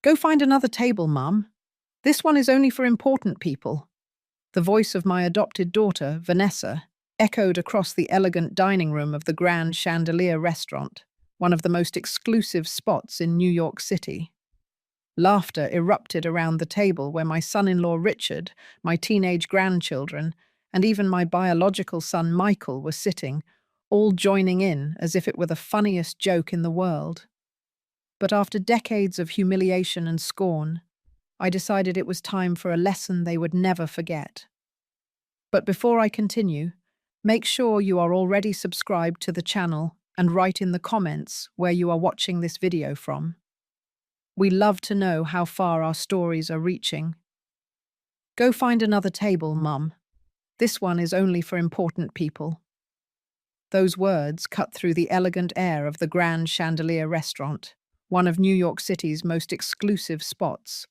Go find another table, Mum. This one is only for important people. The voice of my adopted daughter, Vanessa, echoed across the elegant dining room of the Grand Chandelier restaurant, one of the most exclusive spots in New York City. Laughter erupted around the table where my son-in-law Richard, my teenage grandchildren, and even my biological son Michael were sitting, all joining in as if it were the funniest joke in the world. But after decades of humiliation and scorn, I decided it was time for a lesson they would never forget. But before I continue, make sure you are already subscribed to the channel and write in the comments where you are watching this video from. We love to know how far our stories are reaching. Go find another table, Mum. This one is only for important people. Those words cut through the elegant air of the Grand Chandelier restaurant, one of New York City's most exclusive spots,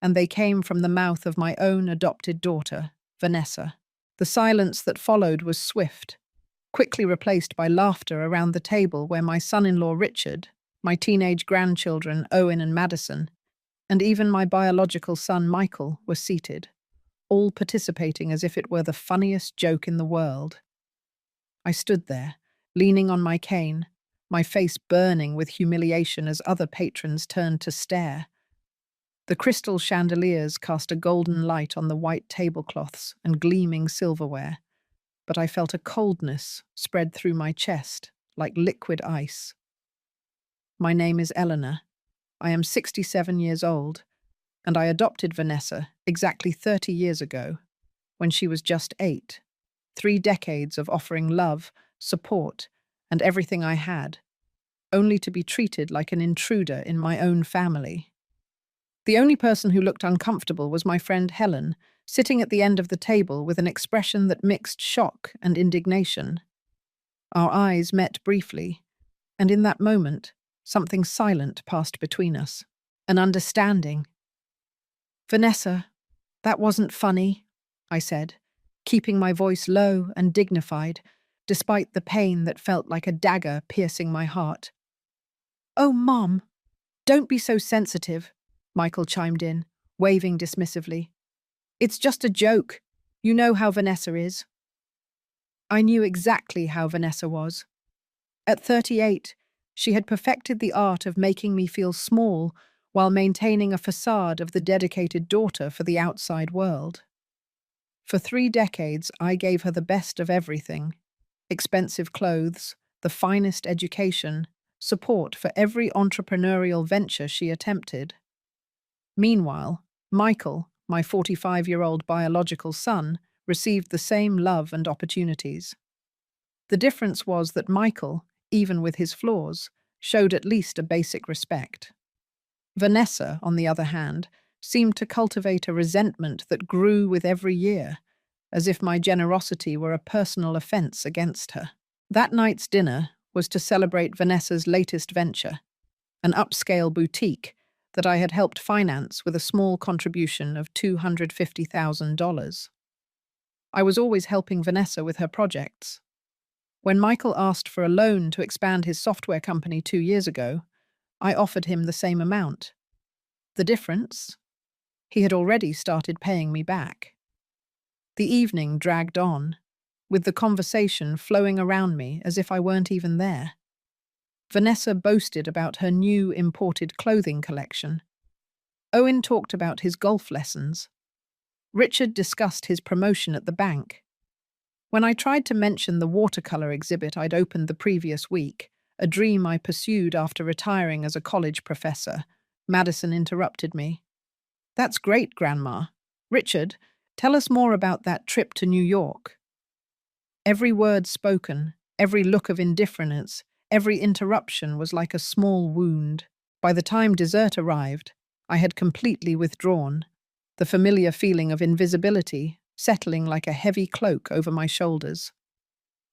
and they came from the mouth of my own adopted daughter, Vanessa. The silence that followed was swift, quickly replaced by laughter around the table where my son-in-law Richard, my teenage grandchildren Owen and Madison, and even my biological son Michael were seated, all participating as if it were the funniest joke in the world. I stood there, leaning on my cane, my face burning with humiliation as other patrons turned to stare. The crystal chandeliers cast a golden light on the white tablecloths and gleaming silverware, but I felt a coldness spread through my chest like liquid ice. My name is Eleanor. I am 67 years old, and I adopted Vanessa exactly 30 years ago, when she was just 8. 3 decades of offering love, support, and everything I had, only to be treated like an intruder in my own family. The only person who looked uncomfortable was my friend Helen, sitting at the end of the table with an expression that mixed shock and indignation. Our eyes met briefly, and in that moment, something silent passed between us. An understanding. "Vanessa, that wasn't funny," I said, keeping my voice low and dignified, despite the pain that felt like a dagger piercing my heart. "Oh, Mom, don't be so sensitive," Michael chimed in, waving dismissively. "It's just a joke. You know how Vanessa is." I knew exactly how Vanessa was. At 38, she had perfected the art of making me feel small while maintaining a facade of the dedicated daughter for the outside world. For 3 decades, I gave her the best of everything: expensive clothes, the finest education, support for every entrepreneurial venture she attempted. Meanwhile, Michael, my 45-year-old biological son, received the same love and opportunities. The difference was that Michael, even with his flaws, showed at least a basic respect. Vanessa, on the other hand, seemed to cultivate a resentment that grew with every year, as if my generosity were a personal offense against her. That night's dinner was to celebrate Vanessa's latest venture, an upscale boutique that I had helped finance with a small contribution of $250,000. I was always helping Vanessa with her projects. When Michael asked for a loan to expand his software company 2 years ago, I offered him the same amount. The difference? He had already started paying me back. The evening dragged on, with the conversation flowing around me as if I weren't even there. Vanessa boasted about her new imported clothing collection. Owen talked about his golf lessons. Richard discussed his promotion at the bank. When I tried to mention the watercolor exhibit I'd opened the previous week, a dream I pursued after retiring as a college professor, Madison interrupted me. "That's great, Grandma. Richard, tell us more about that trip to New York." Every word spoken, every look of indifference, every interruption was like a small wound. By the time dessert arrived, I had completely withdrawn, the familiar feeling of invisibility settling like a heavy cloak over my shoulders.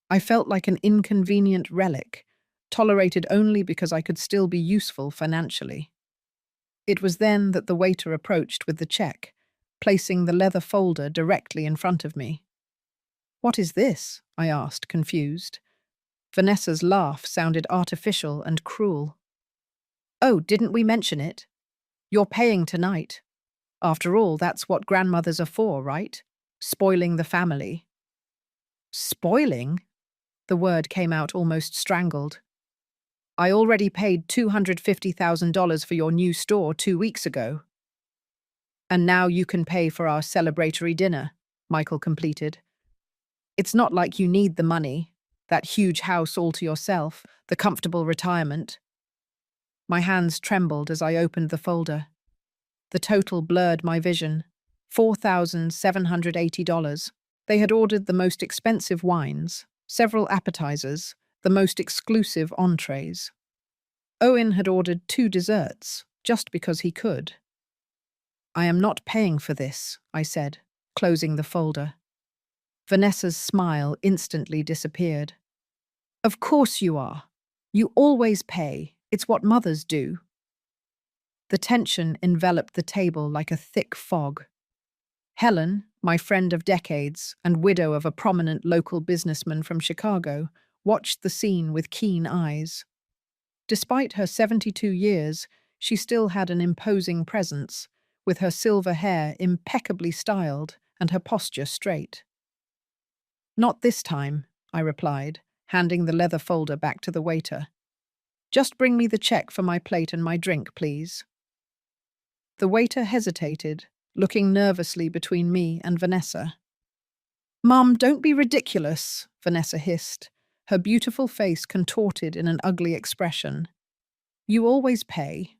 I felt like an inconvenient relic, tolerated only because I could still be useful financially. It was then that the waiter approached with the check, placing the leather folder directly in front of me. "What is this?" I asked, confused. Vanessa's laugh sounded artificial and cruel. "Oh, didn't we mention it? You're paying tonight. After all, that's what grandmothers are for, right? Spoiling the family. Spoiling? The word came out almost strangled. I already paid $250,000 for your new store 2 weeks ago. And now you can pay for our celebratory dinner, Michael completed. It's not like you need the money, that huge house all to yourself, the comfortable retirement. My hands trembled as I opened the folder. The total blurred my vision. $4,780. They had ordered the most expensive wines, several appetizers, the most exclusive entrees. Owen had ordered 2 desserts, just because he could. I am not paying for this, I said, closing the folder. Vanessa's smile instantly disappeared. Of course you are. You always pay. It's what mothers do. The tension enveloped the table like a thick fog. Helen, my friend of decades and widow of a prominent local businessman from Chicago, watched the scene with keen eyes. Despite her 72 years, she still had an imposing presence, with her silver hair impeccably styled and her posture straight. Not this time, I replied, handing the leather folder back to the waiter. Just bring me the check for my plate and my drink, please. The waiter hesitated, looking nervously between me and Vanessa. Mum, don't be ridiculous, Vanessa hissed, her beautiful face contorted in an ugly expression. You always pay.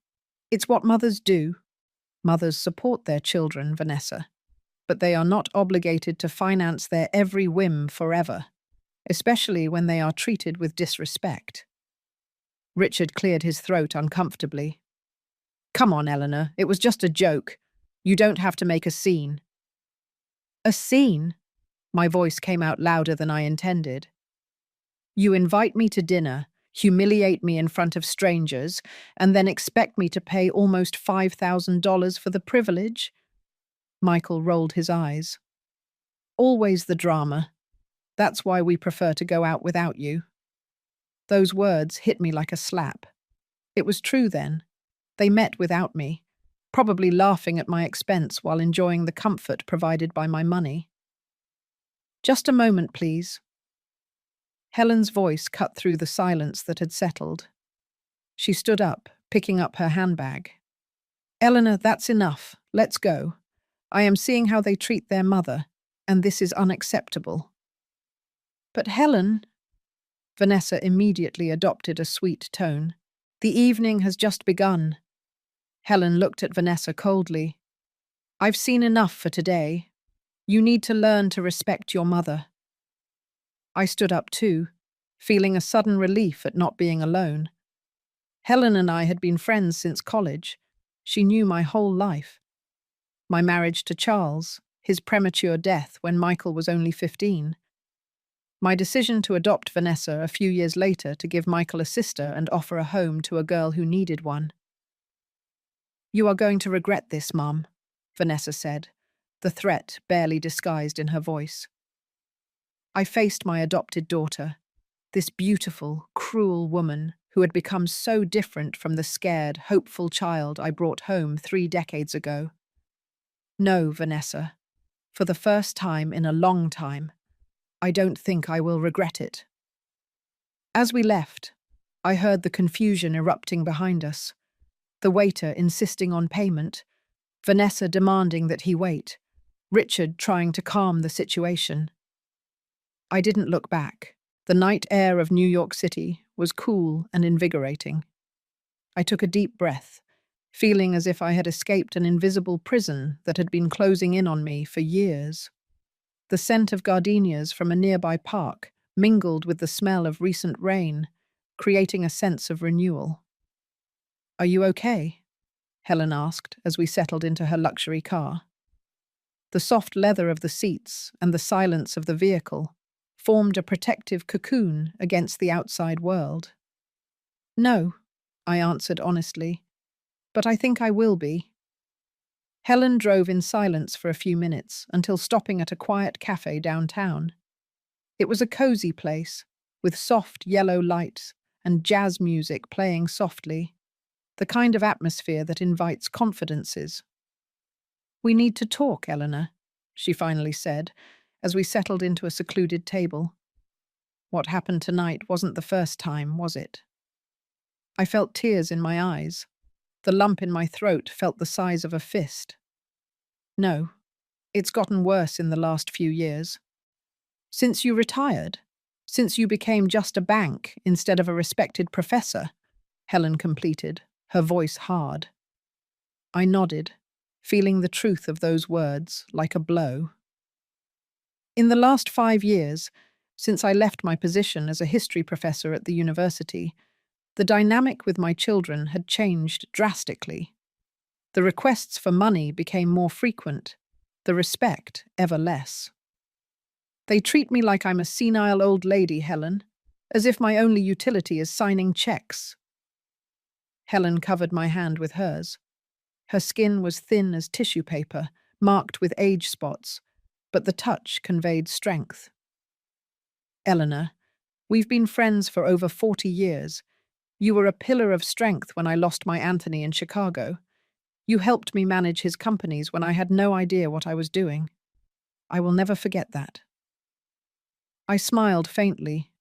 It's what mothers do. Mothers support their children, Vanessa, but they are not obligated to finance their every whim forever, especially when they are treated with disrespect. Richard cleared his throat uncomfortably. Come on, Eleanor, it was just a joke. You don't have to make a scene. A scene? My voice came out louder than I intended. You invite me to dinner, humiliate me in front of strangers, and then expect me to pay almost $5,000 for the privilege? Michael rolled his eyes. Always the drama. That's why we prefer to go out without you. Those words hit me like a slap. It was true then. They met without me, probably laughing at my expense while enjoying the comfort provided by my money. Just a moment, please. Helen's voice cut through the silence that had settled. She stood up, picking up her handbag. Eleanor, that's enough. Let's go. I am seeing how they treat their mother, and this is unacceptable. But Helen... Vanessa immediately adopted a sweet tone. The evening has just begun. Helen looked at Vanessa coldly. I've seen enough for today. You need to learn to respect your mother. I stood up too, feeling a sudden relief at not being alone. Helen and I had been friends since college. She knew my whole life. My marriage to Charles, his premature death when Michael was only 15. My decision to adopt Vanessa a few years later to give Michael a sister and offer a home to a girl who needed one. You are going to regret this, Mum, Vanessa said, the threat barely disguised in her voice. I faced my adopted daughter, this beautiful, cruel woman who had become so different from the scared, hopeful child I brought home 3 decades ago. No, Vanessa, for the first time in a long time, I don't think I will regret it. As we left, I heard the confusion erupting behind us, the waiter insisting on payment, Vanessa demanding that he wait, Richard trying to calm the situation. I didn't look back. The night air of New York City was cool and invigorating. I took a deep breath, feeling as if I had escaped an invisible prison that had been closing in on me for years. The scent of gardenias from a nearby park mingled with the smell of recent rain, creating a sense of renewal. Are you okay? Helen asked as we settled into her luxury car. The soft leather of the seats and the silence of the vehicle formed a protective cocoon against the outside world. No, I answered honestly, but I think I will be. Helen drove in silence for a few minutes until stopping at a quiet cafe downtown. It was a cozy place, with soft yellow lights and jazz music playing softly. the kind of atmosphere that invites confidences. "We need to talk, Eleanor," she finally said, as we settled into a secluded table. What happened tonight wasn't the first time, was it? I felt tears in my eyes. The lump in my throat felt the size of a fist. No, it's gotten worse in the last few years. Since you retired? Since you became just a bank instead of a respected professor? Helen completed, her voice hard. I nodded, feeling the truth of those words like a blow. In the last 5 years, since I left my position as a history professor at the university, the dynamic with my children had changed drastically. The requests for money became more frequent, the respect ever less. They treat me like I'm a senile old lady, Helen, as if my only utility is signing checks. Helen covered my hand with hers. Her skin was thin as tissue paper, marked with age spots, but the touch conveyed strength. Eleanor, we've been friends for over 40 years. You were a pillar of strength when I lost my Anthony in Chicago. You helped me manage his companies when I had no idea what I was doing. I will never forget that. I smiled faintly,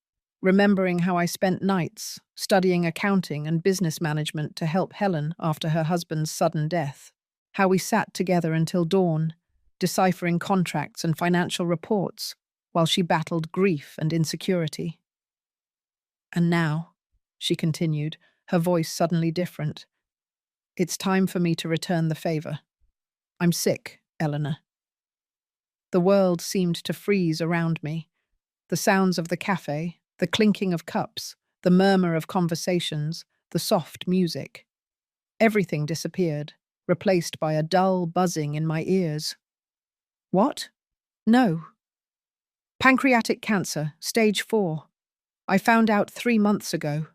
remembering how I spent nights studying accounting and business management to help Helen after her husband's sudden death, how we sat together until dawn, deciphering contracts and financial reports while she battled grief and insecurity. And now, she continued, her voice suddenly different, it's time for me to return the favor. I'm sick, Eleanor. The world seemed to freeze around me. The sounds of the cafe, the clinking of cups, the murmur of conversations, the soft music. Everything disappeared, replaced by a dull buzzing in my ears. What? No. Pancreatic cancer, stage 4. I found out 3 months ago.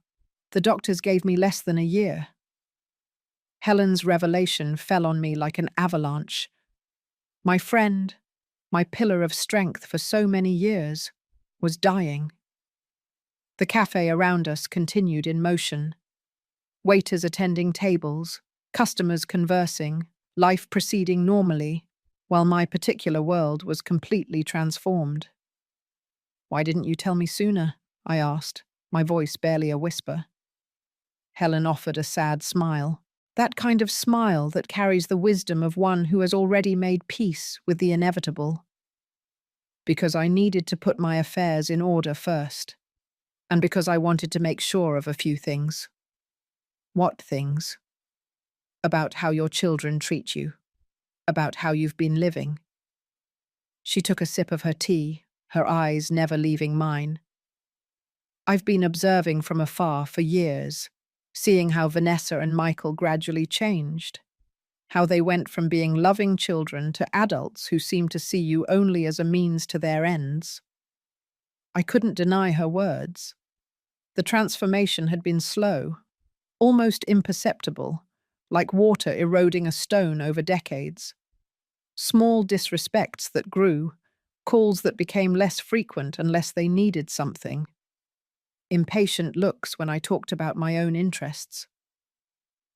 The doctors gave me less than a year. Helen's revelation fell on me like an avalanche. My friend, my pillar of strength for so many years, was dying. The cafe around us continued in motion. Waiters attending tables, customers conversing, life proceeding normally, while my particular world was completely transformed. "Why didn't you tell me sooner?" I asked, my voice barely a whisper. Helen offered a sad smile, that kind of smile that carries the wisdom of one who has already made peace with the inevitable. Because I needed to put my affairs in order first, and because I wanted to make sure of a few things. What things? About how your children treat you, about how you've been living. She took a sip of her tea, her eyes never leaving mine. I've been observing from afar for years, seeing how Vanessa and Michael gradually changed, how they went from being loving children to adults who seem to see you only as a means to their ends. I couldn't deny her words. The transformation had been slow, almost imperceptible, like water eroding a stone over decades. Small disrespects that grew, calls that became less frequent unless they needed something. Impatient looks when I talked about my own interests.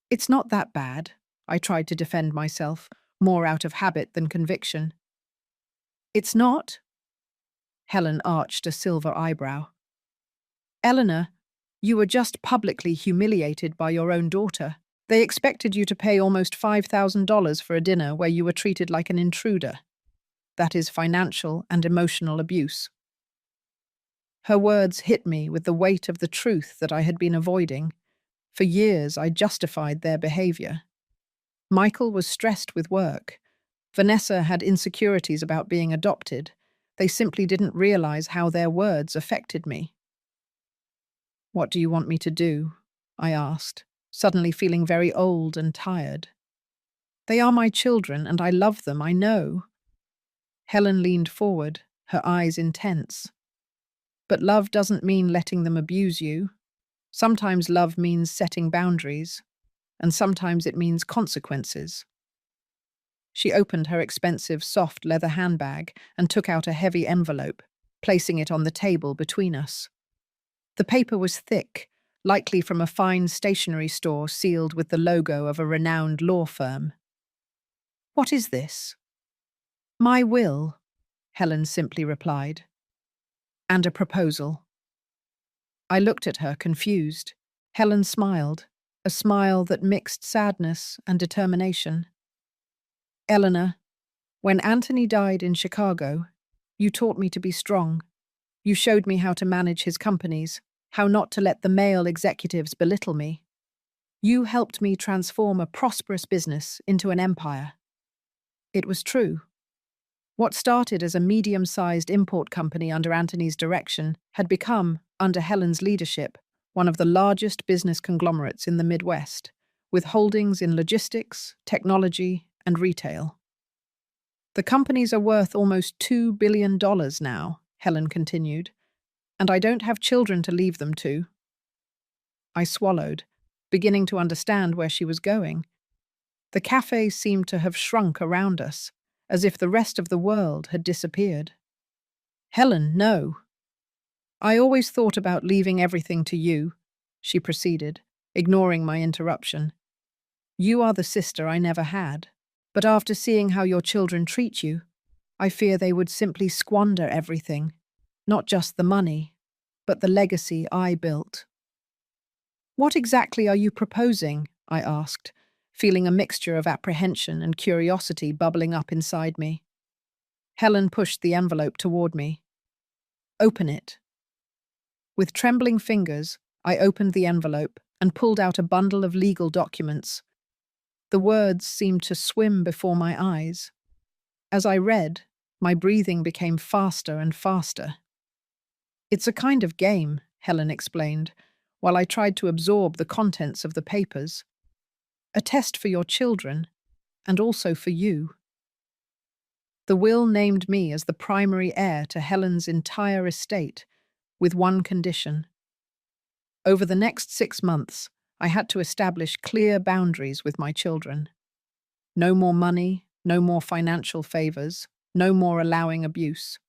It's not that bad, I tried to defend myself, more out of habit than conviction. It's not? Helen arched a silver eyebrow. Eleanor, you were just publicly humiliated by your own daughter. They expected you to pay almost $5,000 for a dinner where you were treated like an intruder. That is financial and emotional abuse. Her words hit me with the weight of the truth that I had been avoiding. For years, I justified their behavior. Michael was stressed with work. Vanessa had insecurities about being adopted. They simply didn't realize how their words affected me. "What do you want me to do?" I asked, suddenly feeling very old and tired. "They are my children, and I love them, I know." Helen leaned forward, her eyes intense. "But love doesn't mean letting them abuse you. Sometimes love means setting boundaries, and sometimes it means consequences." She opened her expensive, soft leather handbag and took out a heavy envelope, placing it on the table between us. The paper was thick, likely from a fine stationery store sealed with the logo of a renowned law firm. "What is this?" "My will," Helen simply replied. "And a proposal." I looked at her, confused. Helen smiled, a smile that mixed sadness and determination. "Eleanor, when Anthony died in Chicago, you taught me to be strong. You showed me how to manage his companies, how not to let the male executives belittle me. You helped me transform a prosperous business into an empire." It was true. What started as a medium-sized import company under Anthony's direction had become, under Helen's leadership, one of the largest business conglomerates in the Midwest, with holdings in logistics, technology, and retail. "The companies are worth almost $2 billion now," Helen continued, "and I don't have children to leave them to." I swallowed, beginning to understand where she was going. The cafe seemed to have shrunk around us, as if the rest of the world had disappeared. "Helen, no. I always thought about leaving everything to you," she proceeded, ignoring my interruption. "You are the sister I never had, but after seeing how your children treat you, I fear they would simply squander everything, not just the money, but the legacy I built." "What exactly are you proposing?" I asked, feeling a mixture of apprehension and curiosity bubbling up inside me. Helen pushed the envelope toward me. "Open it." With trembling fingers, I opened the envelope and pulled out a bundle of legal documents. The words seemed to swim before my eyes. As I read, my breathing became faster and faster. "It's a kind of game," Helen explained, while I tried to absorb the contents of the papers. "A test for your children, and also for you." The will named me as the primary heir to Helen's entire estate, with one condition. Over the next 6 months, I had to establish clear boundaries with my children. No more money, no more financial favors, no more allowing abuse.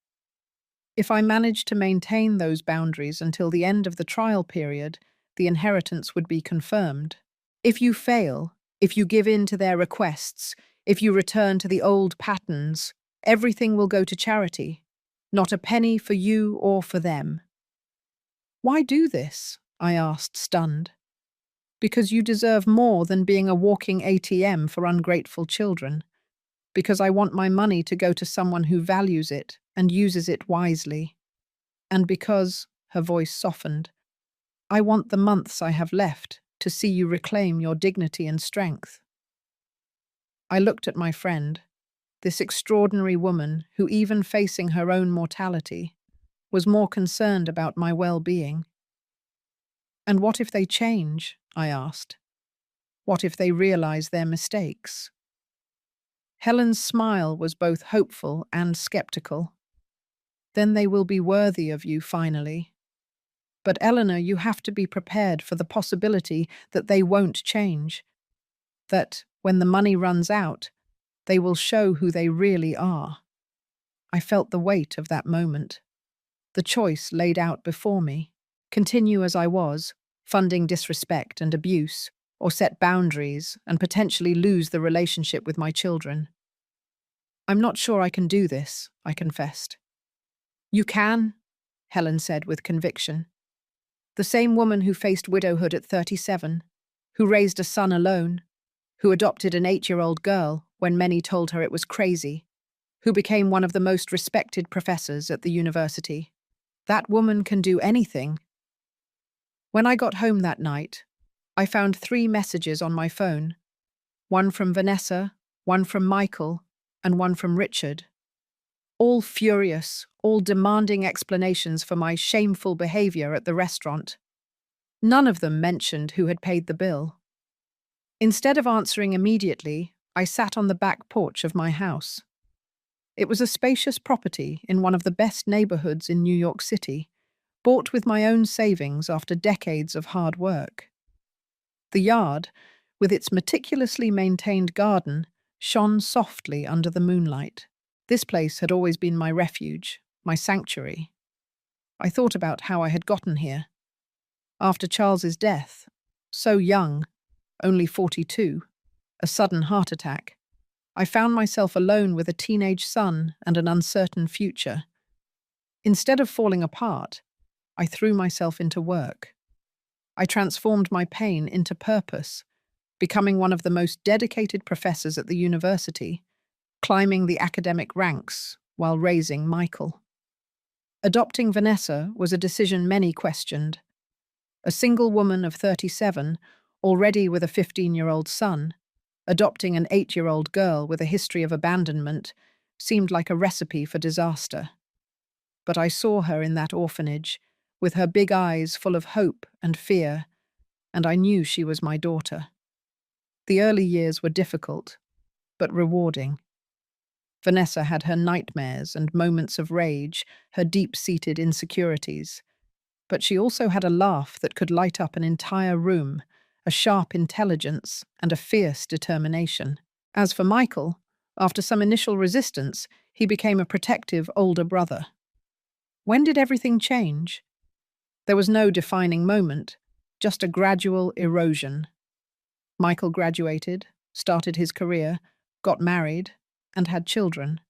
If I managed to maintain those boundaries until the end of the trial period, the inheritance would be confirmed. If you fail, if you give in to their requests, if you return to the old patterns, everything will go to charity, not a penny for you or for them. "Why do this?" I asked, stunned. "Because you deserve more than being a walking ATM for ungrateful children. Because I want my money to go to someone who values it and uses it wisely. And because," her voice softened, "I want the months I have left to see you reclaim your dignity and strength." I looked at my friend, this extraordinary woman who, even facing her own mortality, was more concerned about my well-being. "And what if they change?" I asked. "What if they realize their mistakes?" Helen's smile was both hopeful and skeptical. "Then they will be worthy of you finally. But Eleanor, you have to be prepared for the possibility that they won't change. That, when the money runs out, they will show who they really are." I felt the weight of that moment. The choice laid out before me. Continue as I was, funding disrespect and abuse, or set boundaries and potentially lose the relationship with my children. "I'm not sure I can do this," I confessed. "You can," Helen said with conviction. "The same woman who faced widowhood at 37, who raised a son alone, who adopted an 8-year-old girl when many told her it was crazy, who became one of the most respected professors at the university. That woman can do anything." When I got home that night, I found 3 messages on my phone. One from Vanessa, one from Michael, and one from Richard. All furious, all demanding explanations for my shameful behavior at the restaurant. None of them mentioned who had paid the bill. Instead of answering immediately, I sat on the back porch of my house. It was a spacious property in one of the best neighborhoods in New York City, bought with my own savings after decades of hard work. The yard, with its meticulously maintained garden, shone softly under the moonlight. This place had always been my refuge, my sanctuary. I thought about how I had gotten here. After Charles's death, so young, only 42, a sudden heart attack, I found myself alone with a teenage son and an uncertain future. Instead of falling apart, I threw myself into work. I transformed my pain into purpose, becoming one of the most dedicated professors at the university, climbing the academic ranks while raising Michael. Adopting Vanessa was a decision many questioned. A single woman of 37, already with a 15-year-old son, adopting an 8-year-old girl with a history of abandonment seemed like a recipe for disaster. But I saw her in that orphanage, with her big eyes full of hope and fear, and I knew she was my daughter. The early years were difficult, but rewarding. Vanessa had her nightmares and moments of rage, her deep-seated insecurities. But she also had a laugh that could light up an entire room, a sharp intelligence, and a fierce determination. As for Michael, after some initial resistance, he became a protective older brother. When did everything change? There was no defining moment, just a gradual erosion. Michael graduated, started his career, got married, and had children.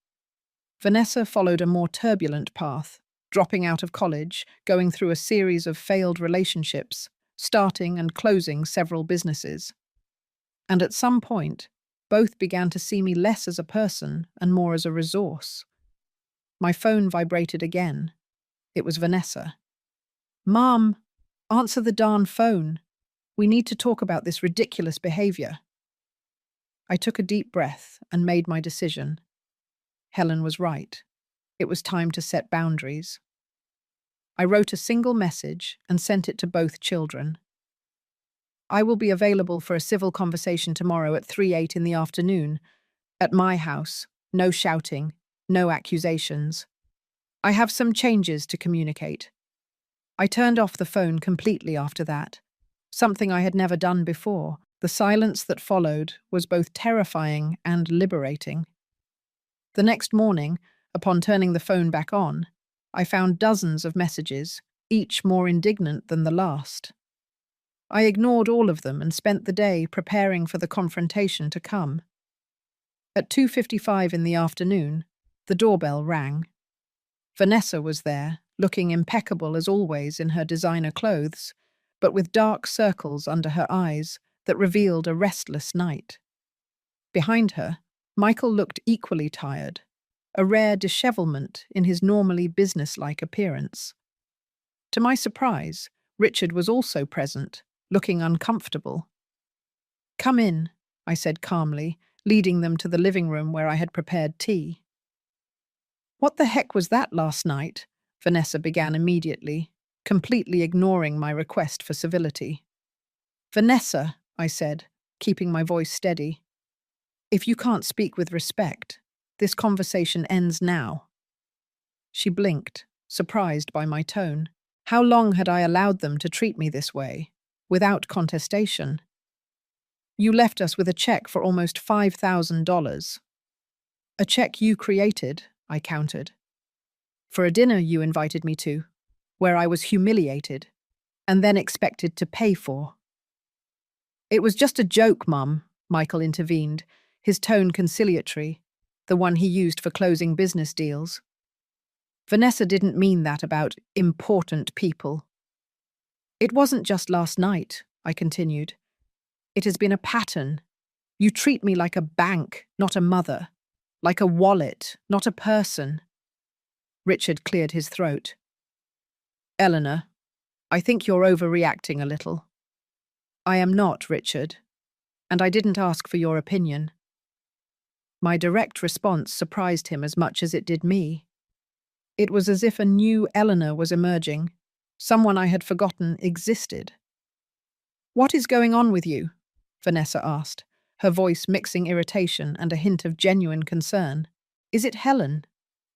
Vanessa followed a more turbulent path, dropping out of college, going through a series of failed relationships, starting and closing several businesses. And at some point, both began to see me less as a person and more as a resource. My phone vibrated again. It was Vanessa. "Mom, answer the darn phone. We need to talk about this ridiculous behavior." I took a deep breath and made my decision. Helen was right. It was time to set boundaries. I wrote a single message and sent it to both children. "I will be available for a civil conversation tomorrow at 3:08 in the afternoon. At my house, no shouting, no accusations. I have some changes to communicate." I turned off the phone completely after that, something I had never done before. The silence that followed was both terrifying and liberating. The next morning, upon turning the phone back on, I found dozens of messages, each more indignant than the last. I ignored all of them and spent the day preparing for the confrontation to come. At 2:55 in the afternoon, the doorbell rang. Vanessa was there, looking impeccable as always in her designer clothes, but with dark circles under her eyes that revealed a restless night. Behind her, Michael looked equally tired, a rare dishevelment in his normally businesslike appearance. To my surprise, Richard was also present, looking uncomfortable. "Come in," I said calmly, leading them to the living room where I had prepared tea. "What the heck was that last night?" Vanessa began immediately, completely ignoring my request for civility. "Vanessa," I said, keeping my voice steady, "if you can't speak with respect, this conversation ends now." She blinked, surprised by my tone. How long had I allowed them to treat me this way, without contestation? "You left us with a check for almost $5,000. "A check you created," I countered. "For a dinner you invited me to, where I was humiliated, and then expected to pay for." "It was just a joke, Mum," Michael intervened, his tone conciliatory, the one he used for closing business deals. "Vanessa didn't mean that about important people." "It wasn't just last night," I continued. "It has been a pattern. You treat me like a bank, not a mother. Like a wallet, not a person." Richard cleared his throat. "Eleanor, I think you're overreacting a little." "I am not, Richard, and I didn't ask for your opinion." My direct response surprised him as much as it did me. It was as if a new Eleanor was emerging, someone I had forgotten existed. "What is going on with you?" Vanessa asked, her voice mixing irritation and a hint of genuine concern. "Is it Helen?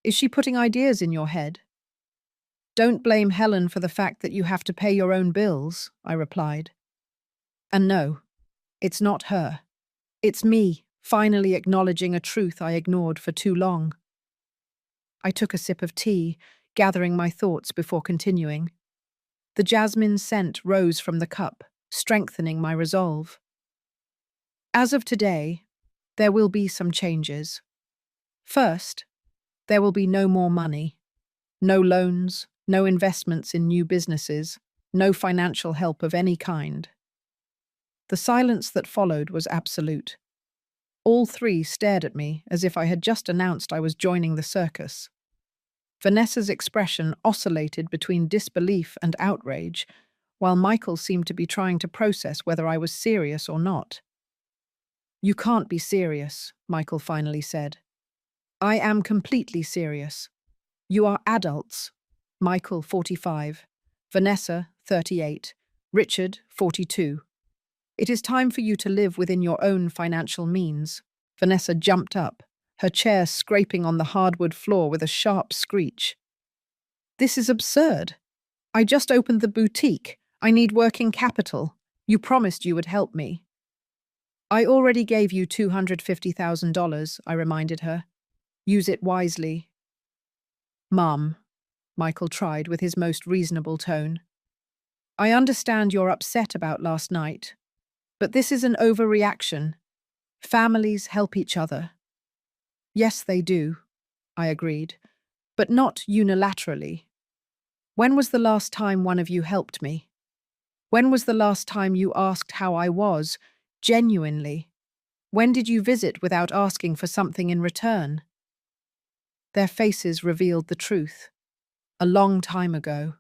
Is she putting ideas in your head?" "Don't blame Helen for the fact that you have to pay your own bills," I replied. "And no, it's not her. It's me, finally acknowledging a truth I ignored for too long." I took a sip of tea, gathering my thoughts before continuing. The jasmine scent rose from the cup, strengthening my resolve. As of today, there will be some changes. First, there will be no more money. No loans, no investments in new businesses, no financial help of any kind. The silence that followed was absolute. All three stared at me as if I had just announced I was joining the circus. Vanessa's expression oscillated between disbelief and outrage, while Michael seemed to be trying to process whether I was serious or not. "You can't be serious," Michael finally said. "I am completely serious. You are adults. Michael, 45. Vanessa, 38. Richard, 42. It is time for you to live within your own financial means." Vanessa jumped up, her chair scraping on the hardwood floor with a sharp screech. "This is absurd. I just opened the boutique. I need working capital. You promised you would help me." "I already gave you $250,000, I reminded her. "Use it wisely." "Mum," Michael tried with his most reasonable tone. "I understand you're upset about last night, but this is an overreaction. Families help each other." "Yes, they do," I agreed, "but not unilaterally. When was the last time one of you helped me? When was the last time you asked how I was, genuinely? When did you visit without asking for something in return?" Their faces revealed the truth. A long time ago.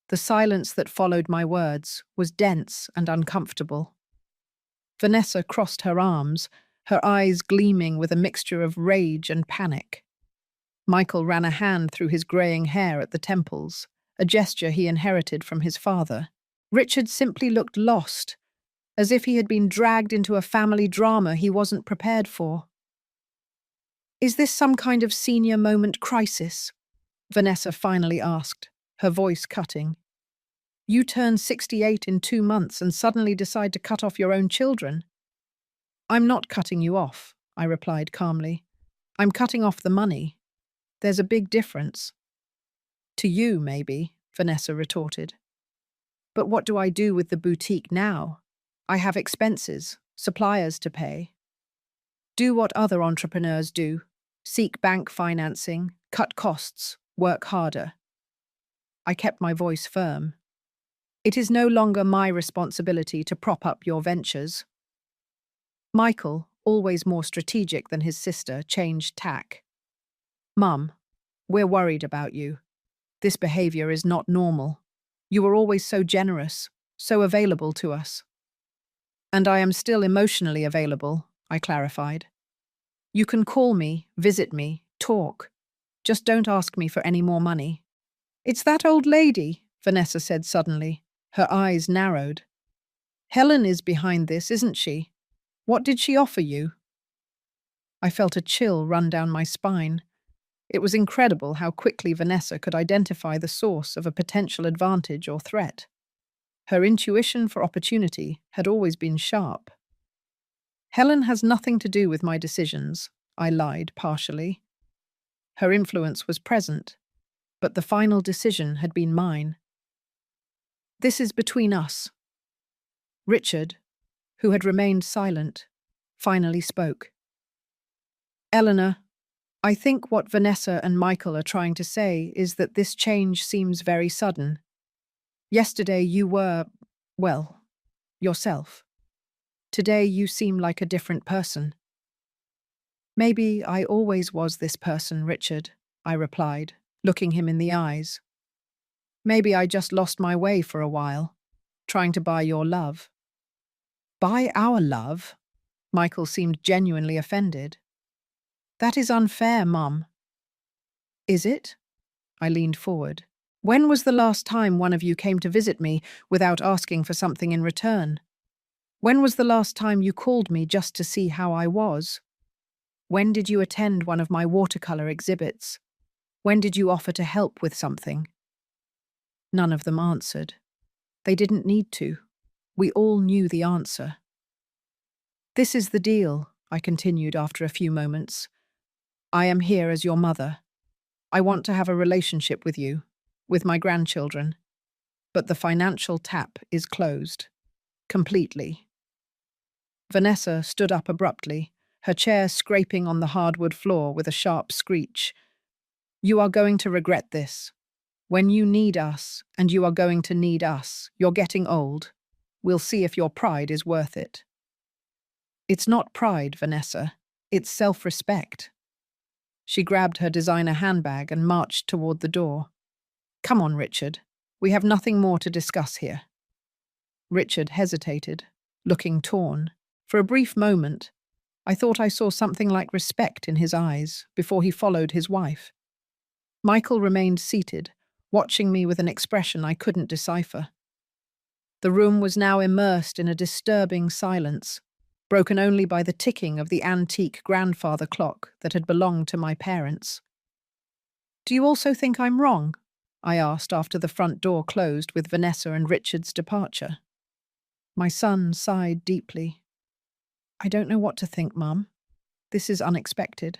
The silence that followed my words was dense and uncomfortable. Vanessa crossed her arms, her eyes gleaming with a mixture of rage and panic. Michael ran a hand through his greying hair at the temples, a gesture he inherited from his father. Richard simply looked lost, as if he had been dragged into a family drama he wasn't prepared for. "Is this some kind of senior moment crisis?" Vanessa finally asked, her voice cutting. "You turn 68 in 2 months and suddenly decide to cut off your own children." "I'm not cutting you off," I replied calmly. "I'm cutting off the money. There's a big difference." "To you, maybe," Vanessa retorted. "But what do I do with the boutique now? I have expenses, suppliers to pay." "Do what other entrepreneurs do. Seek bank financing, cut costs, work harder." I kept my voice firm. "It is no longer my responsibility to prop up your ventures." Michael, always more strategic than his sister, changed tack. "Mum, we're worried about you. This behavior is not normal. You were always so generous, so available to us." "And I am still emotionally available," I clarified. "You can call me, visit me, talk. Just don't ask me for any more money." "It's that old lady," Vanessa said suddenly, her eyes narrowed. "Helen is behind this, isn't she? What did she offer you?" I felt a chill run down my spine. It was incredible how quickly Vanessa could identify the source of a potential advantage or threat. Her intuition for opportunity had always been sharp. "Helen has nothing to do with my decisions," I lied partially. Her influence was present, but the final decision had been mine. "This is between us." Richard, who had remained silent, finally spoke. "Eleanor, I think what Vanessa and Michael are trying to say is that this change seems very sudden. Yesterday you were, well, yourself. Today you seem like a different person." "Maybe I always was this person, Richard," I replied, looking him in the eyes. "Maybe I just lost my way for a while, trying to buy your love." "Buy our love?" Michael seemed genuinely offended. "That is unfair, Mum." "Is it?" I leaned forward. "When was the last time one of you came to visit me without asking for something in return? When was the last time you called me just to see how I was? When did you attend one of my watercolor exhibits? When did you offer to help with something?" None of them answered. They didn't need to. We all knew the answer. "This is the deal," I continued after a few moments. "I am here as your mother. I want to have a relationship with you, with my grandchildren. but the financial tap is closed. Completely. Vanessa stood up abruptly, her chair scraping on the hardwood floor with a sharp screech. You are going to regret this. When you need us, and you are going to need us, you're getting old. We'll see if your pride is worth it. It's not pride, Vanessa. It's self-respect. She grabbed her designer handbag and marched toward the door. Come on, Richard. We have nothing more to discuss here. Richard hesitated, looking torn. For a brief moment, I thought I saw something like respect in his eyes before he followed his wife. Michael remained seated, watching me with an expression I couldn't decipher. The room was now immersed in a disturbing silence, broken only by the ticking of the antique grandfather clock that had belonged to my parents. Do you also think I'm wrong? I asked after the front door closed with Vanessa and Richard's departure. My son sighed deeply. I don't know what to think, Mum. This is unexpected.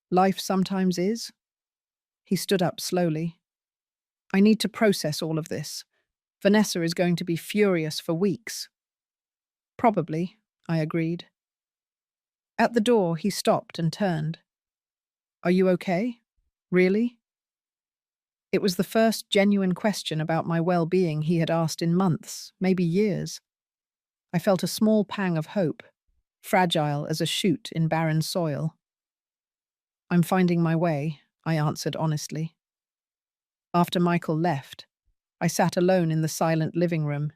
Life sometimes is. He stood up slowly. I need to process all of this. Vanessa is going to be furious for weeks. Probably, I agreed. At the door, he stopped and turned. Are you okay? Really? It was the first genuine question about my well-being he had asked in months, maybe years. I felt a small pang of hope, fragile as a shoot in barren soil. I'm finding my way, I answered honestly. After Michael left, I sat alone in the silent living room,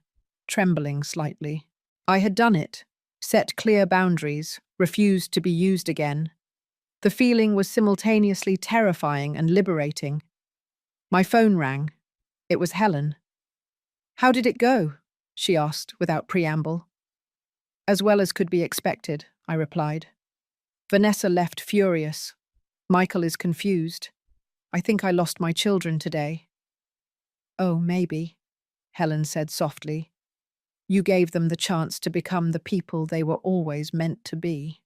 trembling slightly. I had done it, set clear boundaries, refused to be used again. The feeling was simultaneously terrifying and liberating. My phone rang. It was Helen. How did it go? She asked without preamble. As well as could be expected, I replied. Vanessa left furious. Michael is confused. I think I lost my children today. Oh, maybe, Helen said softly. You gave them the chance to become the people they were always meant to be.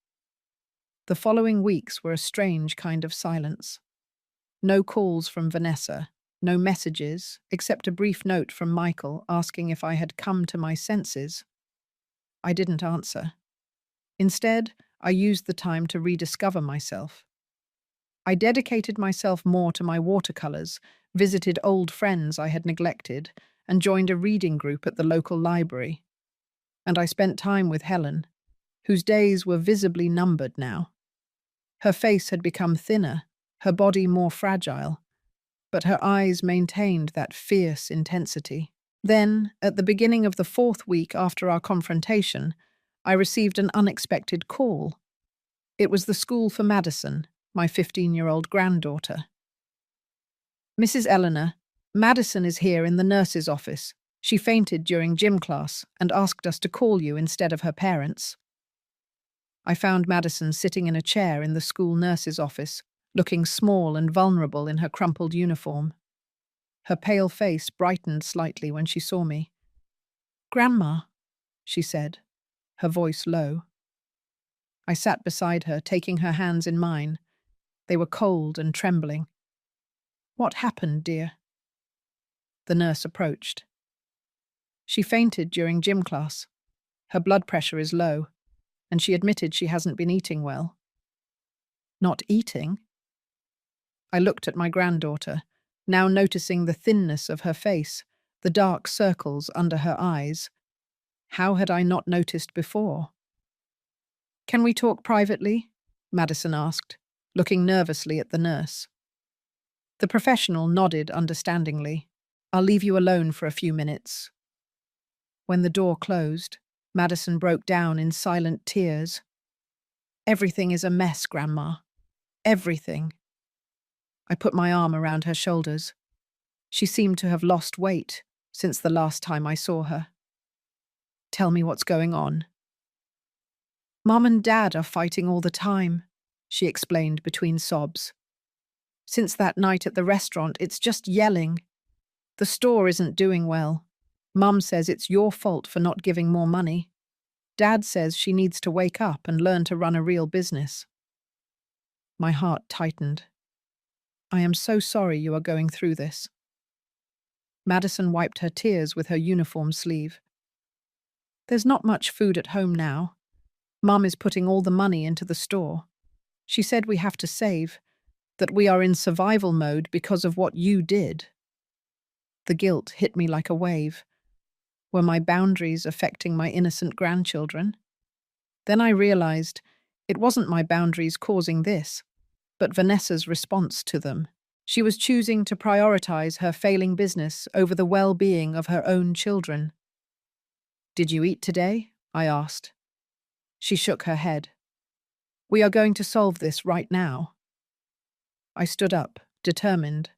The following weeks were a strange kind of silence. No calls from Vanessa, no messages, except a brief note from Michael asking if I had come to my senses. I didn't answer. Instead, I used the time to rediscover myself. I dedicated myself more to my watercolors, visited old friends I had neglected, and joined a reading group at the local library. And I spent time with Helen, whose days were visibly numbered now. Her face had become thinner, her body more fragile, but her eyes maintained that fierce intensity. Then, at the beginning of the 4th week after our confrontation, I received an unexpected call. It was the school for Madison, my 15-year-old granddaughter. Mrs. Eleanor, Madison is here in the nurse's office. She fainted during gym class and asked us to call you instead of her parents. I found Madison sitting in a chair in the school nurse's office, looking small and vulnerable in her crumpled uniform. Her pale face brightened slightly when she saw me. Grandma, she said, her voice low. I sat beside her, taking her hands in mine. They were cold and trembling. What happened, dear? The nurse approached. She fainted during gym class. Her blood pressure is low, and she admitted she hasn't been eating well. Not eating? I looked at my granddaughter, now noticing the thinness of her face, the dark circles under her eyes. How had I not noticed before? Can we talk privately? Madison asked, looking nervously at the nurse. The professional nodded understandingly. I'll leave you alone for a few minutes. When the door closed, Madison broke down in silent tears. Everything is a mess, Grandma. Everything. I put my arm around her shoulders. She seemed to have lost weight since the last time I saw her. Tell me what's going on. Mom and Dad are fighting all the time, she explained between sobs. Since that night at the restaurant, it's just yelling. The store isn't doing well. Mum says it's your fault for not giving more money. Dad says she needs to wake up and learn to run a real business. My heart tightened. I am so sorry you are going through this. Madison wiped her tears with her uniform sleeve. There's not much food at home now. Mum is putting all the money into the store. She said we have to save, that we are in survival mode because of what you did. The guilt hit me like a wave. Were my boundaries affecting my innocent grandchildren? Then I realized it wasn't my boundaries causing this, but Vanessa's response to them. She was choosing to prioritize her failing business over the well-being of her own children. "Did you eat today?" I asked. She shook her head. "We are going to solve this right now." I stood up, determined.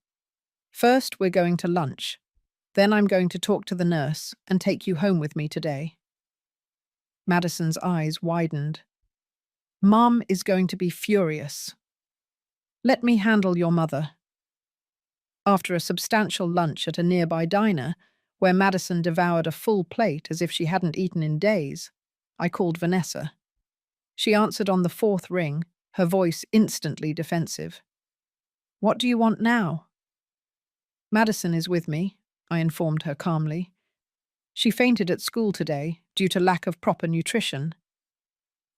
"First, we're going to lunch. Then I'm going to talk to the nurse and take you home with me today." Madison's eyes widened. "Mom is going to be furious. Let me handle your mother." After a substantial lunch at a nearby diner, where Madison devoured a full plate as if she hadn't eaten in days, I called Vanessa. She answered on the fourth ring, her voice instantly defensive. "What do you want now?" "Madison is with me," I informed her calmly. "She fainted at school today due to lack of proper nutrition."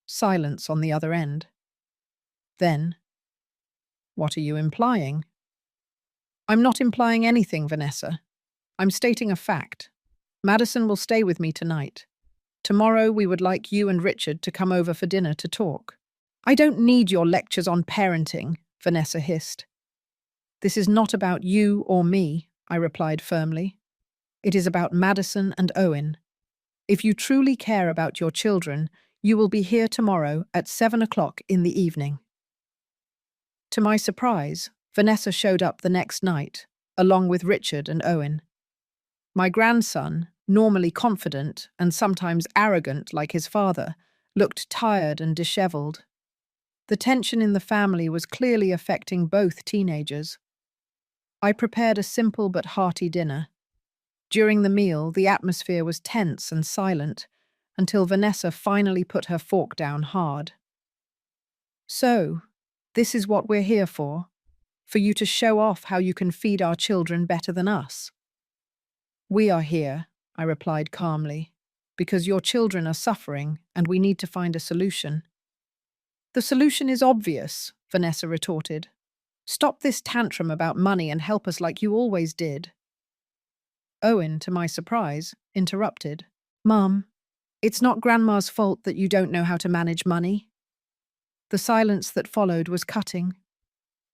Silence on the other end. Then, "What are you implying?" "I'm not implying anything, Vanessa. I'm stating a fact. Madison will stay with me tonight. Tomorrow we would like you and Richard to come over for dinner to talk." "I don't need your lectures on parenting," Vanessa hissed. "This is not about you or me," I replied firmly. "It is about Madison and Owen. If you truly care about your children, you will be here tomorrow at 7 o'clock in the evening." To my surprise, Vanessa showed up the next night, along with Richard and Owen. My grandson, normally confident and sometimes arrogant like his father, looked tired and disheveled. The tension in the family was clearly affecting both teenagers. I prepared a simple but hearty dinner. During the meal, the atmosphere was tense and silent, until Vanessa finally put her fork down hard. "So, this is what we're here for you to show off how you can feed our children better than us." "We are here," I replied calmly, "because your children are suffering and we need to find a solution." "The solution is obvious," Vanessa retorted. "Stop this tantrum about money and help us like you always did." Owen, to my surprise, interrupted. "Mum, it's not Grandma's fault that you don't know how to manage money." The silence that followed was cutting.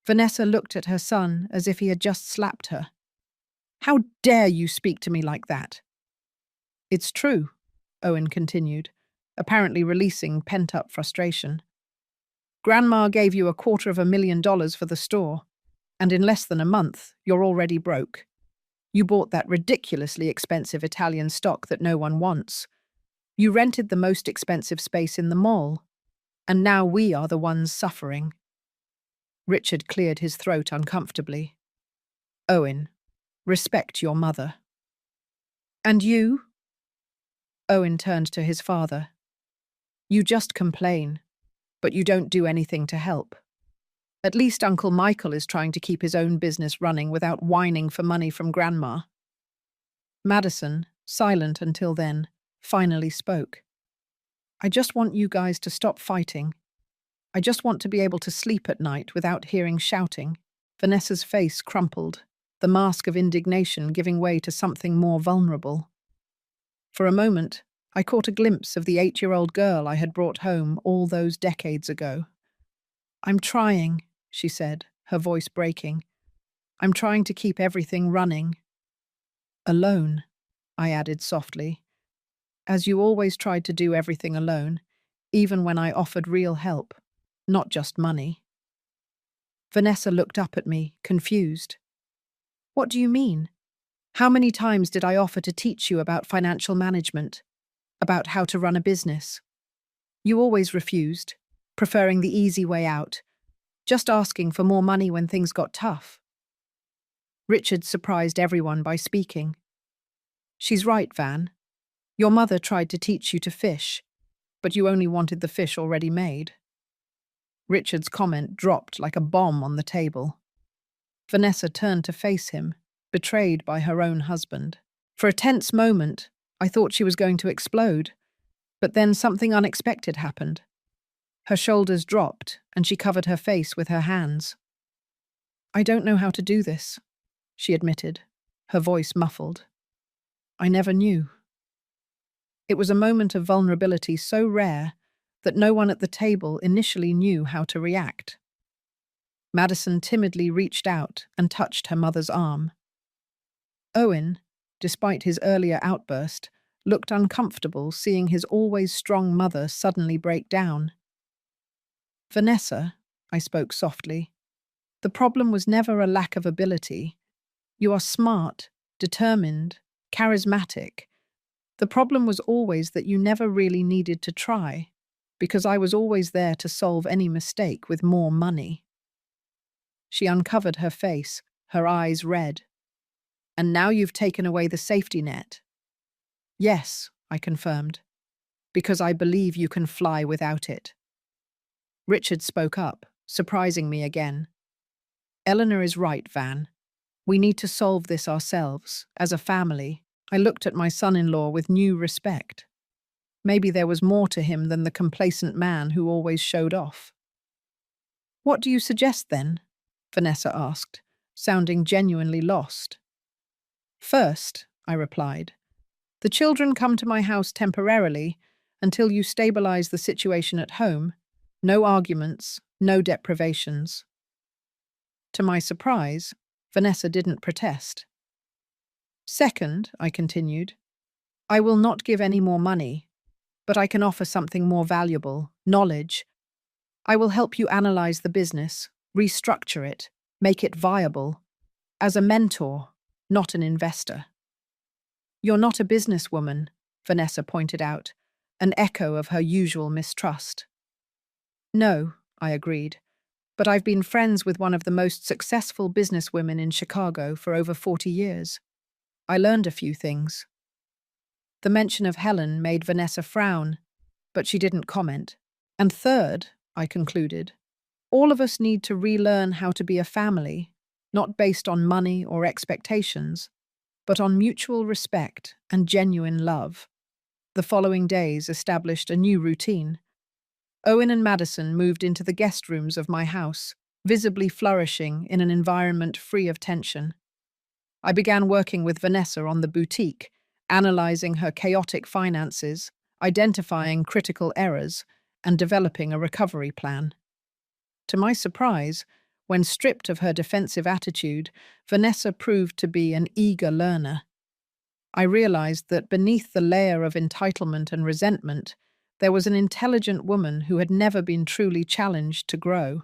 Vanessa looked at her son as if he had just slapped her. "How dare you speak to me like that?" "It's true," Owen continued, apparently releasing pent-up frustration. "Grandma gave you $250,000 for the store, and in less than a month, you're already broke. You bought that ridiculously expensive Italian stock that no one wants. You rented the most expensive space in the mall, and now we are the ones suffering." Richard cleared his throat uncomfortably. "Owen, respect your mother." "And you?" Owen turned to his father. "You just complain, but you don't do anything to help. At least Uncle Michael is trying to keep his own business running without whining for money from Grandma." Madison, silent until then, finally spoke. "I just want you guys to stop fighting. I just want to be able to sleep at night without hearing shouting." Vanessa's face crumpled, the mask of indignation giving way to something more vulnerable. For a moment, I caught a glimpse of the 8-year-old girl I had brought home all those decades ago. "I'm trying," she said, her voice breaking. "I'm trying to keep everything running." "Alone," I added softly, "as you always tried to do everything alone, even when I offered real help, not just money." Vanessa looked up at me, confused. "What do you mean? How many times did I offer to teach you about financial management, about how to run a business? You always refused, preferring the easy way out, just asking for more money when things got tough." Richard surprised everyone by speaking. "She's right, Van. Your mother tried to teach you to fish, but you only wanted the fish already made." Richard's comment dropped like a bomb on the table. Vanessa turned to face him, betrayed by her own husband. For a tense moment, I thought she was going to explode, but then something unexpected happened. Her shoulders dropped, and she covered her face with her hands. "I don't know how to do this," she admitted, her voice muffled. "I never knew." It was a moment of vulnerability so rare that no one at the table initially knew how to react. Madison timidly reached out and touched her mother's arm. Owen, despite his earlier outburst, looked uncomfortable seeing his always strong mother suddenly break down. "Vanessa," I spoke softly, "the problem was never a lack of ability. You are smart, determined, charismatic. The problem was always that you never really needed to try, because I was always there to solve any mistake with more money." She uncovered her face, her eyes red. "And now you've taken away the safety net." "Yes," I confirmed, "because I believe you can fly without it." Richard spoke up, surprising me again. "Eleanor is right, Van. We need to solve this ourselves, as a family." I looked at my son-in-law with new respect. Maybe there was more to him than the complacent man who always showed off. "What do you suggest, then?" Vanessa asked, sounding genuinely lost. "First," I replied, "the children come to my house temporarily until you stabilize the situation at home. No arguments, no deprivations." To my surprise, Vanessa didn't protest. "Second," I continued, "I will not give any more money, but I can offer something more valuable, knowledge. I will help you analyze the business, restructure it, make it viable, as a mentor, not an investor." "You're not a businesswoman," Vanessa pointed out, an echo of her usual mistrust. "No," I agreed, "but I've been friends with one of the most successful businesswomen in Chicago for over 40 years. I learned a few things." The mention of Helen made Vanessa frown, but she didn't comment. "And third," I concluded, "all of us need to relearn how to be a family, not based on money or expectations, but on mutual respect and genuine love." The following days established a new routine. Owen and Madison moved into the guest rooms of my house, visibly flourishing in an environment free of tension. I began working with Vanessa on the boutique, analyzing her chaotic finances, identifying critical errors, and developing a recovery plan. To my surprise, when stripped of her defensive attitude, Vanessa proved to be an eager learner. I realized that beneath the layer of entitlement and resentment, there was an intelligent woman who had never been truly challenged to grow.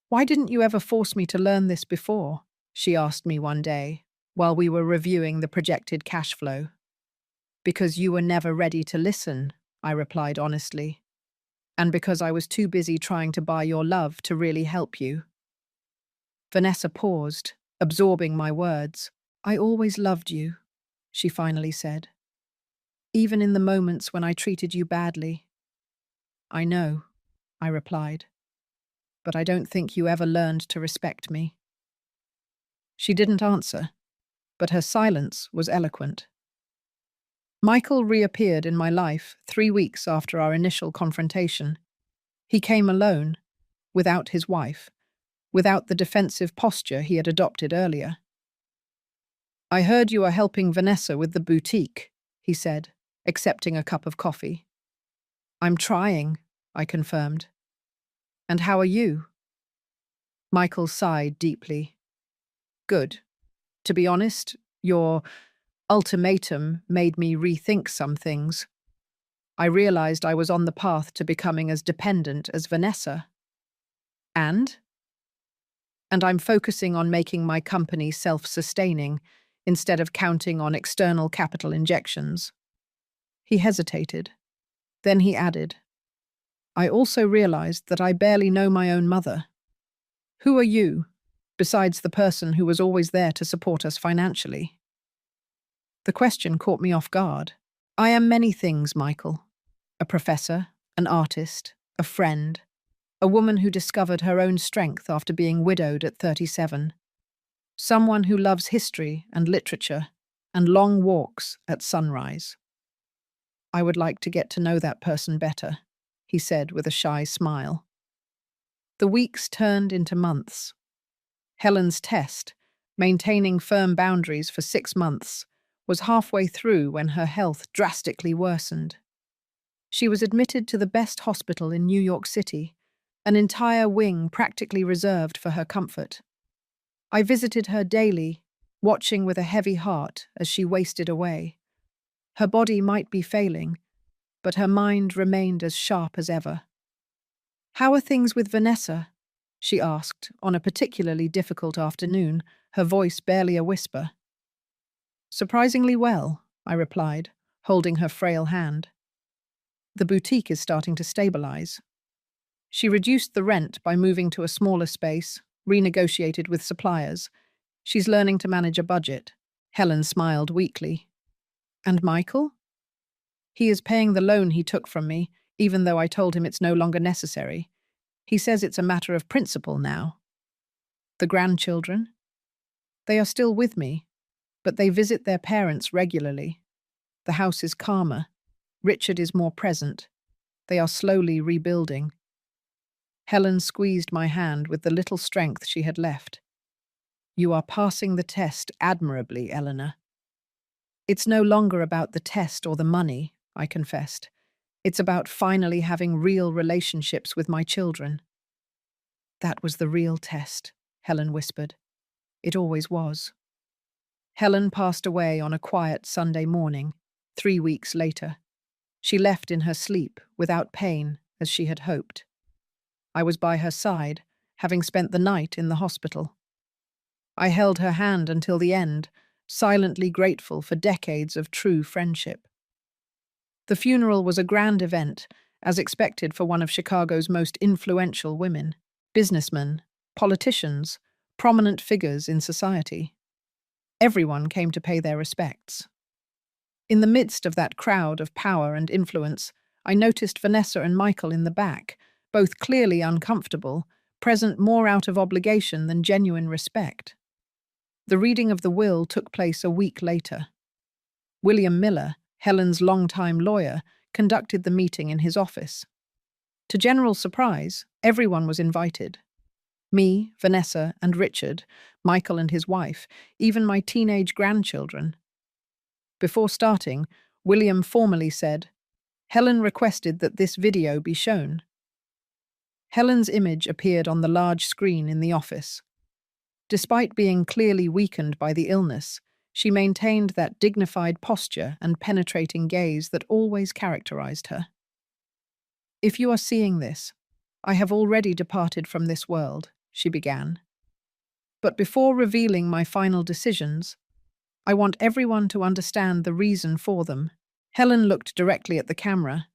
"Why didn't you ever force me to learn this before?" she asked me one day, while we were reviewing the projected cash flow. "Because you were never ready to listen," I replied honestly. "And because I was too busy trying to buy your love to really help you." Vanessa paused, absorbing my words. "I always loved you," she finally said. "Even in the moments when I treated you badly." "I know," I replied, "but I don't think you ever learned to respect me." She didn't answer, but her silence was eloquent. Michael reappeared in my life 3 weeks after our initial confrontation. He came alone, without his wife, without the defensive posture he had adopted earlier. "I heard you are helping Vanessa with the boutique," he said, accepting a cup of coffee. "I'm trying," I confirmed. "And how are you?" Michael sighed deeply. "Good. To be honest, your ultimatum made me rethink some things. I realized I was on the path to becoming as dependent as Vanessa. And? And I'm focusing on making my company self-sustaining instead of counting on external capital injections." He hesitated. Then he added, "I also realized that I barely know my own mother. Who are you, besides the person who was always there to support us financially?" The question caught me off guard. "I am many things, Michael. A professor, an artist, a friend, a woman who discovered her own strength after being widowed at 37. Someone who loves history and literature and long walks at sunrise. I would like to get to know that person better, he said with a shy smile. The weeks turned into months. Helen's test, maintaining firm boundaries for 6 months, was halfway through when her health drastically worsened. She was admitted to the best hospital in New York City, an entire wing practically reserved for her comfort. I visited her daily, watching with a heavy heart as she wasted away. Her body might be failing, but her mind remained as sharp as ever. "How are things with Vanessa?" she asked on a particularly difficult afternoon, her voice barely a whisper. "Surprisingly well," I replied, holding her frail hand. "The boutique is starting to stabilize." She reduced the rent by moving to a smaller space, renegotiated with suppliers. She's learning to manage a budget. Helen smiled weakly. "And Michael?" "He is paying the loan he took from me, even though I told him it's no longer necessary. He says it's a matter of principle now." "The grandchildren?" "They are still with me, but they visit their parents regularly. The house is calmer. Richard is more present. They are slowly rebuilding." Helen squeezed my hand with the little strength she had left. "You are passing the test admirably, Eleanor." "It's no longer about the test or the money," I confessed. "It's about finally having real relationships with my children." "That was the real test," Helen whispered. "It always was." Helen passed away on a quiet Sunday morning, 3 weeks later. She left in her sleep, without pain, as she had hoped. I was by her side, having spent the night in the hospital. I held her hand until the end, silently grateful for decades of true friendship. The funeral was a grand event, as expected for one of Chicago's most influential women. Businessmen, politicians, prominent figures in society. Everyone came to pay their respects. In the midst of that crowd of power and influence, I noticed Vanessa and Michael in the back, both clearly uncomfortable, present more out of obligation than genuine respect. The reading of the will took place a week later. William Miller, Helen's longtime lawyer, conducted the meeting in his office. To general surprise, everyone was invited. Me, Vanessa, and Richard, Michael and his wife, even my teenage grandchildren. Before starting, William formally said, "Helen requested that this video be shown." Helen's image appeared on the large screen in the office. Despite being clearly weakened by the illness, she maintained that dignified posture and penetrating gaze that always characterized her. "If you are seeing this, I have already departed from this world," she began. "But before revealing my final decisions, I want everyone to understand the reason for them." Helen looked directly at the camera.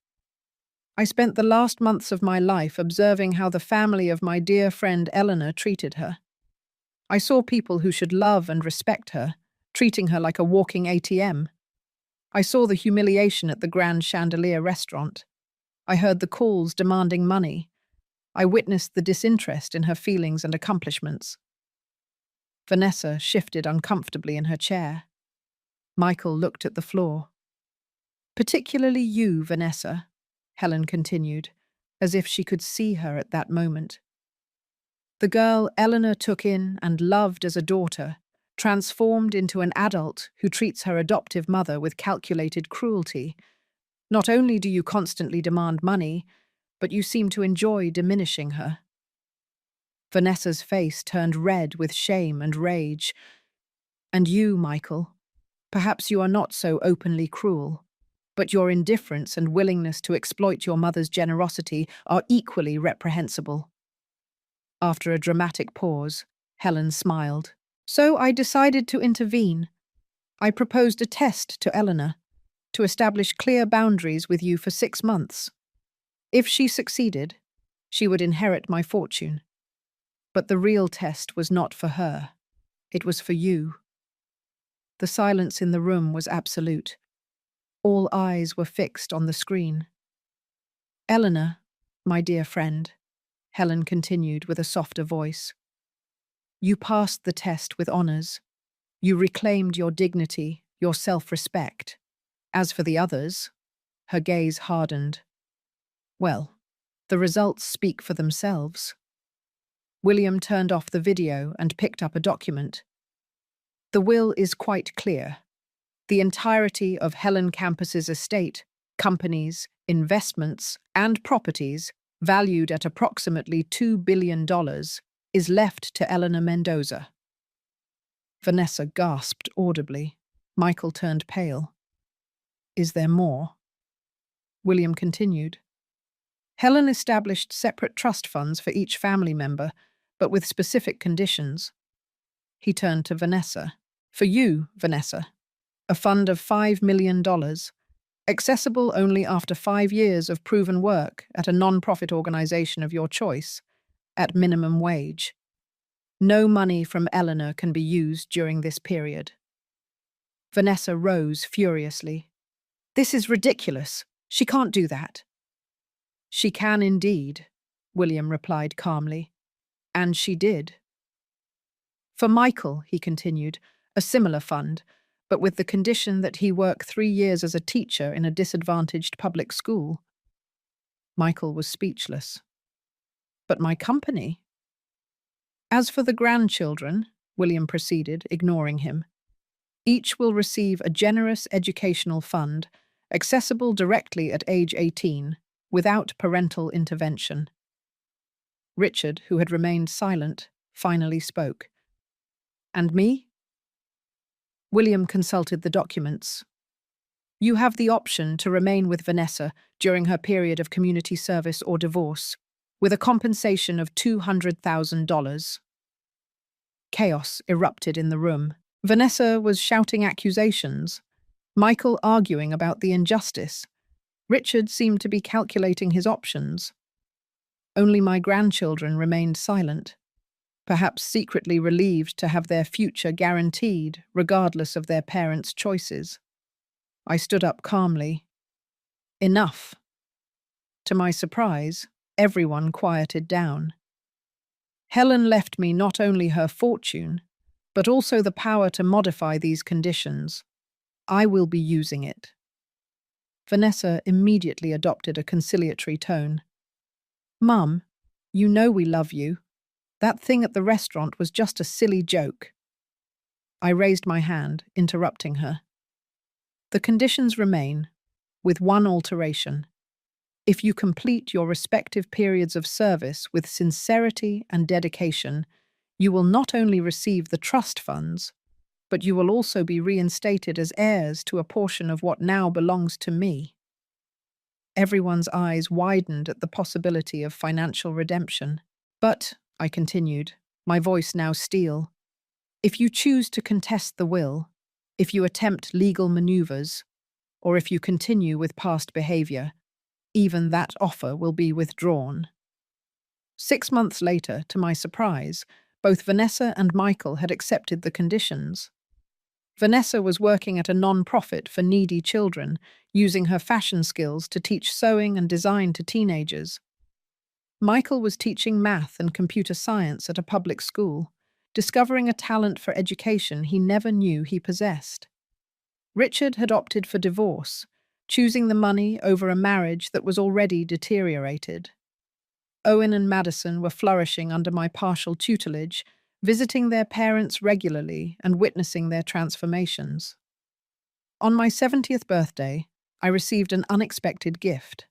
"I spent the last months of my life observing how the family of my dear friend Eleanor treated her. I saw people who should love and respect her, treating her like a walking ATM. I saw the humiliation at the Grand Chandelier restaurant. I heard the calls demanding money. I witnessed the disinterest in her feelings and accomplishments." Vanessa shifted uncomfortably in her chair. Michael looked at the floor. "Particularly you, Vanessa," Helen continued, as if she could see her at that moment. "The girl Eleanor took in and loved as a daughter, transformed into an adult who treats her adoptive mother with calculated cruelty. Not only do you constantly demand money, but you seem to enjoy diminishing her." Vanessa's face turned red with shame and rage. "And you, Michael, perhaps you are not so openly cruel, but your indifference and willingness to exploit your mother's generosity are equally reprehensible." After a dramatic pause, Helen smiled. "So I decided to intervene. I proposed a test to Eleanor, to establish clear boundaries with you for 6 months. If she succeeded, she would inherit my fortune. But the real test was not for her. It was for you." The silence in the room was absolute. All eyes were fixed on the screen. "Eleanor, my dear friend," Helen continued with a softer voice, You passed the test with honors. You reclaimed your dignity, your self-respect. As for the others, her gaze hardened. Well, the results speak for themselves. William turned off the video and picked up a document. The will is quite clear. The entirety of Helen Campus's estate, companies, investments, and properties, valued at approximately $2 billion, is left to Eleanor Mendoza. Vanessa gasped audibly. Michael turned pale. Is there more? William continued. Helen established separate trust funds for each family member, but with specific conditions. He turned to Vanessa. For you, Vanessa, a fund of $5 million, accessible only after 5 years of proven work at a non-profit organization of your choice, at minimum wage. No money from Eleanor can be used during this period. Vanessa rose furiously. This is ridiculous. She can't do that. She can indeed, William replied calmly. And she did. For Michael, he continued, a similar fund, but with the condition that he work 3 years as a teacher in a disadvantaged public school. Michael was speechless. But my company? As for the grandchildren, William proceeded, ignoring him, each will receive a generous educational fund, accessible directly at age 18, without parental intervention. Richard, who had remained silent, finally spoke. And me? William consulted the documents. You have the option to remain with Vanessa during her period of community service or divorce, with a compensation of $200,000. Chaos erupted in the room. Vanessa was shouting accusations, Michael arguing about the injustice. Richard seemed to be calculating his options. Only my grandchildren remained silent, perhaps secretly relieved to have their future guaranteed, regardless of their parents' choices. I stood up calmly. Enough. To my surprise, everyone quieted down. Helen left me not only her fortune, but also the power to modify these conditions. I will be using it. Vanessa immediately adopted a conciliatory tone. Mum, you know we love you. That thing at the restaurant was just a silly joke. I raised my hand, interrupting her. The conditions remain, with one alteration. If you complete your respective periods of service with sincerity and dedication, you will not only receive the trust funds, but you will also be reinstated as heirs to a portion of what now belongs to me. Everyone's eyes widened at the possibility of financial redemption. But, I continued, my voice now steel, if you choose to contest the will, if you attempt legal maneuvers, or if you continue with past behavior, even that offer will be withdrawn. 6 months later, to my surprise, both Vanessa and Michael had accepted the conditions. Vanessa was working at a non-profit for needy children, using her fashion skills to teach sewing and design to teenagers. Michael was teaching math and computer science at a public school, discovering a talent for education he never knew he possessed. Richard had opted for divorce, choosing the money over a marriage that was already deteriorated. Owen and Madison were flourishing under my partial tutelage, visiting their parents regularly and witnessing their transformations. On my 70th birthday, I received an unexpected gift.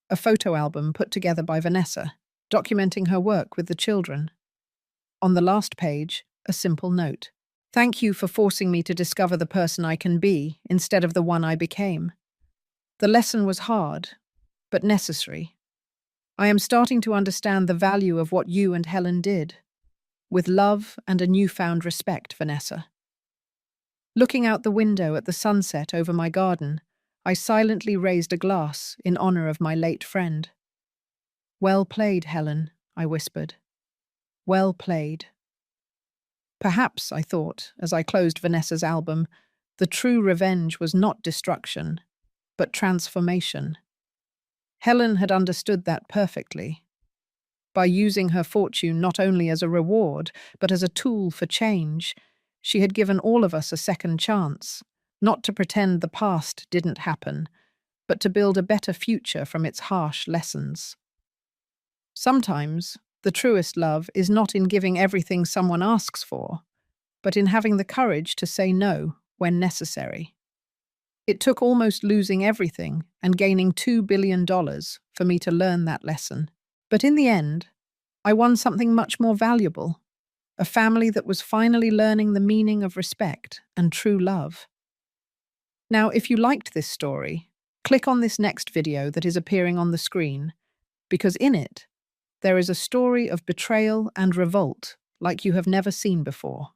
A photo album put together by Vanessa, documenting her work with the children. On the last page, a simple note. Thank you for forcing me to discover the person I can be instead of the one I became. The lesson was hard, but necessary. I am starting to understand the value of what you and Helen did. With love and a newfound respect, Vanessa. Looking out the window at the sunset over my garden, I silently raised a glass in honor of my late friend. Well played, Helen, I whispered. Well played. Perhaps, I thought, as I closed Vanessa's album, the true revenge was not destruction, but transformation. Helen had understood that perfectly. by using her fortune not only as a reward, but as a tool for change. She had given all of us a second chance, not to pretend the past didn't happen, but to build a better future from its harsh lessons. Sometimes, the truest love is not in giving everything someone asks for, but in having the courage to say no when necessary. It took almost losing everything and gaining $2 billion for me to learn that lesson. But in the end, I won something much more valuable, a family that was finally learning the meaning of respect and true love. Now, if you liked this story, click on this next video that is appearing on the screen, because in it, there is a story of betrayal and revolt like you have never seen before.